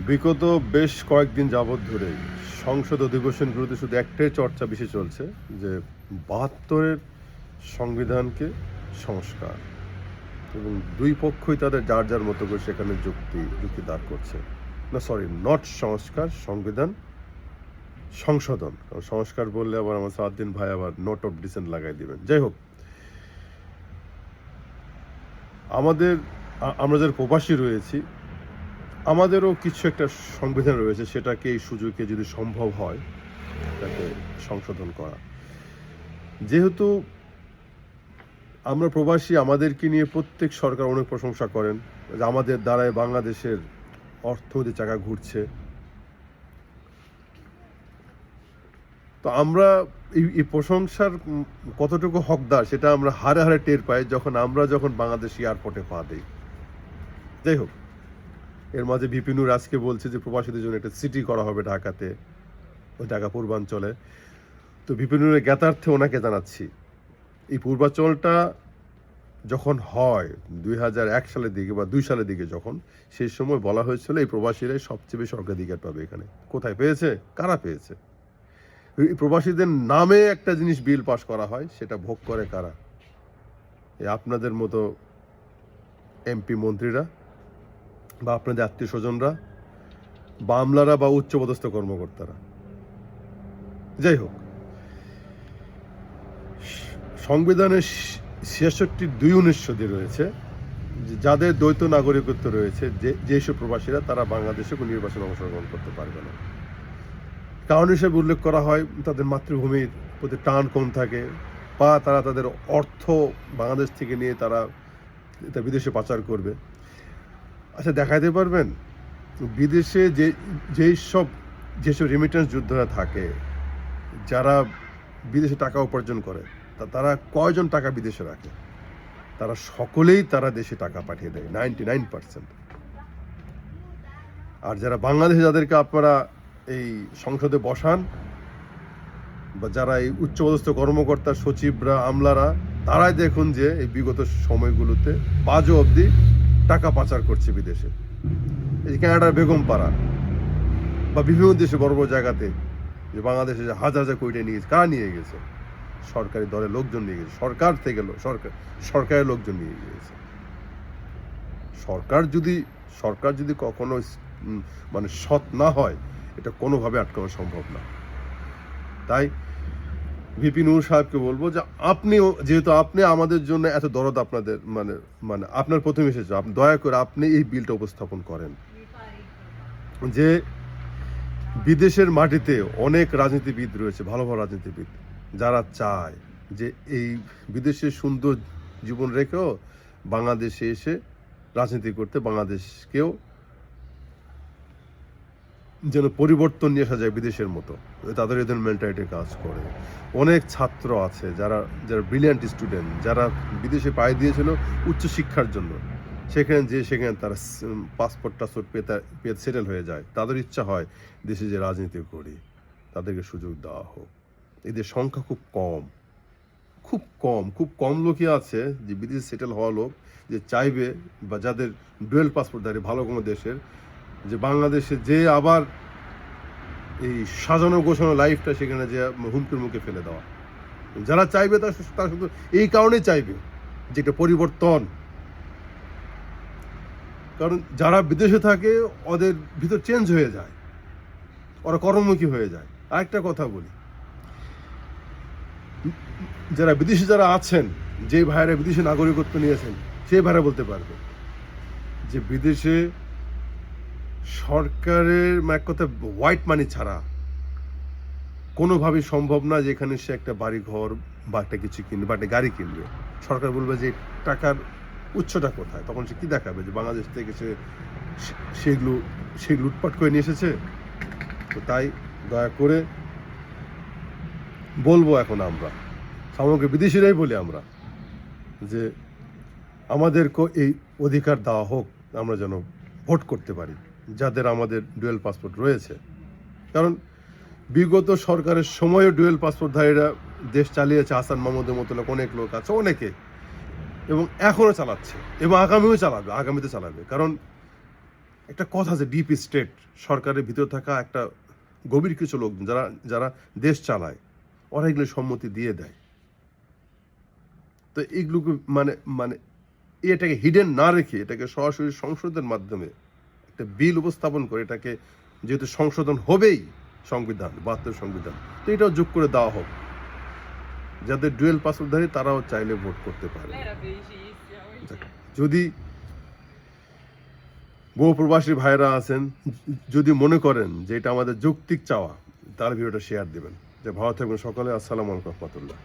বিগত বেশ কয়েকদিন যাবৎ ধরেই সংসদ অধিবেশনগুলোতে শুধু একটাই চর্চা বেশি চলছে যে ৭২-এর সংবিধানকে সংস্কার, এবং দুই পক্ষই তাদের যার যার মতো করে সেখানে যুক্তি দাঁড় করছে। না, সরি, নট সংস্কার, সংবিধান সংশোধন। কারণ সংস্কার বললে আবার আমার সারাদিন ভাই আবার নোট অফ ডিসেন্ট লাগাই দিবেন। যাই হোক, আমরা যারা প্রবাসী রয়েছি, আমাদেরও কিছু একটা সংবিধান রয়েছে, সেটাকে এই সুযোগে যদি সম্ভব হয় তাকে সংশোধন করা। যেহেতু আমরা প্রবাসী, আমাদেরকে নিয়ে প্রত্যেক সরকার অনেক প্রশংসা করেন যে আমাদের দ্বারায় বাংলাদেশের অর্থনৈতিক চাকা ঘুরছে। তো আমরা এই প্রশংসার কতটুকু হকদার সেটা আমরা হারে হারে টের পাই যখন বাংলাদেশ এয়ারপোর্টে পা দিই। যাই হোক, এর মাঝে বিপিনুর আজকে বলছে যে প্রবাসীদের জন্য একটা সিটি করা হবে ঢাকাতে, ওই ঢাকা পূর্বাঞ্চলে। তো বিপিনুরের জ্ঞাতার্থে ওনাকে জানাচ্ছি, এই পূর্বাঞ্চলটা যখন হয় 2001 সালের দিকে বা 2 সালের দিকে, যখন সেই সময় বলা হয়েছিল এই প্রবাসীরাই সবচেয়ে বেশি অগ্রাধিকার পাবে এখানে। কোথায় পেয়েছে? কারা পেয়েছে? এই প্রবাসীদের নামে একটা জিনিস বিল পাস করা হয়, সেটা ভোগ করে কারা? এই আপনাদের মতো এমপি মন্ত্রীরা, বা আপনাদের আত্মীয় স্বজনরা, বা আমলারা, বা উচ্চপদস্থ কর্মকর্তারা। যাই হোক, সংবিধানের 66 অনুচ্ছেদে রয়েছে যাদের দ্বৈত নাগরিকত্ব রয়েছে, যেসব প্রবাসীরা তারা বাংলাদেশে কোনো নির্বাচনে অংশগ্রহণ করতে পারবে না। কারণ হিসেবে উল্লেখ করা হয় তাদের মাতৃভূমির প্রতি টান কম থাকে, বা তারা তাদের অর্থ বাংলাদেশ থেকে নিয়ে তারা বিদেশে পাচার করবে। আচ্ছা, দেখাইতে পারবেন বিদেশে যেসব রেমিটেন্স যোদ্ধারা থাকে, যারা বিদেশে টাকা উপার্জন করে, তারা কয়জন টাকা বিদেশে রাখে? তারা সকলেই দেশে টাকা পাঠিয়ে দেয়, 99%। আর যারা বাংলাদেশে, যাদেরকে আপনারা এই সংসদে বসান, বা যারা এই উচ্চপদস্থ কর্মকর্তা, সচিবরা, আমলারা, তারাই দেখুন যে এই বিগত সময়গুলোতে বাজো অবধি টাকা পাচার করছে বিদেশে। এই কানাডার বেগমপাড়া বা বিভিন্ন দেশে বড় বড় জায়গাতে, যে বাংলাদেশে যে হাজার হাজার কোটি নিয়ে গেছে, কারা নিয়ে গেছে? সরকারি দলের লোকজন নিয়ে গেছে, সরকার থেকে সরকারের লোকজন নিয়ে গিয়েছে। সরকার যদি কখনো মানে সৎ না হয়, এটা কোনোভাবে আটকানো সম্ভব না। তাই ভিপি নূর সাহেবকে বলবো যে যেহেতু আপনি আমাদের জন্য এত দরদ, আপনাদের মানে আপনার প্রথম এসেছে, আপনি দয়া করে আপনি এই বিলটা উপস্থাপন করেন যে বিদেশের মাটিতে অনেক রাজনীতিবিদ রয়েছে, ভালো ভালো রাজনীতিবিদ, যারা চায় যে এই বিদেশে সুন্দর জীবন রেখেও বাংলাদেশে এসে রাজনীতি করতে, বাংলাদেশকেও যেন পরিবর্তন নিয়ে আসা যায় বিদেশের মতো, তাদের এদের মেন্টালিটি কাজ করে। অনেক ছাত্র আছে যারা ব্রিলিয়ান্ট স্টুডেন্ট, যারা বিদেশে পাড়ি দিয়েছিল উচ্চশিক্ষার জন্য, সেখানে তারা পাসপোর্ট পেয়ে সেটেল হয়ে যায়। তাদের ইচ্ছা হয় দেশে যে রাজনীতি করি, তাদেরকে সুযোগ দেওয়া হোক। এদের সংখ্যা খুব কম লোকই আছে যে বিদেশে সেটেল হওয়া লোক, যে চাইবে, বা যাদের ডুয়েল পাসপোর্টধারী ভালো কোনো দেশের, যে বাংলাদেশে যে আবার এই সাজানো গোছানো লাইফটা সেখানে যে হুমকির মুখে ফেলে দেওয়া। যারা চাইবে তারা শুধু এই কারণেই চাইবে যে এটা পরিবর্তন। কারণ যারা বিদেশে থাকে ওদের ভিতর চেঞ্জ হয়ে যায়, ওরা কর্মমুখী হয়ে যায়। আরেকটা কথা বলি, যারা বিদেশে আছেন, যে ভাইয়েরা বিদেশে নাগরিকত্ব নিয়েছেন, সেই ভাইয়েরা বলতে পারবে যে বিদেশে সরকারের এক কথা হোয়াইট মানি ছাড়া কোনোভাবেই সম্ভব না যেখানে সে একটা বাড়ি ঘর বা একটা কিছু কিনবে বা একটা গাড়ি কিনবে। সরকার বলবে যে টাকার উৎসটা কোথায়, তখন সে কি দেখাবে যে বাংলাদেশ থেকে সেগুলো লুটপাট করে নিয়ে এসেছে। তো তাই দয়া করে বলবো, এখন আমরা সমগ্র বিদেশিরাই বলি আমরা, যে আমাদেরকে এই অধিকার দেওয়া হোক, আমরা যেন ভোট করতে পারি যাদের আমাদের ডুয়েল পাসপোর্ট রয়েছে। কারণ বিগত সরকারের সময়ও ডুয়েল পাসপোর্টধারীরা দেশ চালিয়েছে। হাসান মাহমুদের মতো অনেক লোক আছে, অনেকে, এবং এখনও চালাচ্ছে, এবং আগামীতে চালাবে। কারণ একটা কথা আছে ডিপ স্টেট, সরকারের ভিতর থাকা একটা গভীর কিছু লোক যারা যারা দেশ চালায়, ওরা এগুলো সম্মতি দিয়ে দেয়। তো এগুলোকে মানে মানে এটাকে হিডেন না রেখে এটাকে সরাসরি সংসদের মাধ্যমে একটা বিল উপস্থাপন করে এটাকে, যেহেতু সংশোধন হবেই সংবিধান, ৭২ সংবিধান, তো এটাও যোগ করে দেওয়া হোক, যাদের ডুয়েল পাসপোর্টধারী তারাও চাইলে ভোট করতে পারে। যদি বহু প্রবাসী ভাইরা আছেন, যদি মনে করেন যে এটা আমাদের যৌক্তিক চাওয়া, তাহলে ভিডিওটা শেয়ার দিবেন। যে ভালো থাকবেন সকলে। আসসালামু আলাইকুম রহমতুল্লাহ।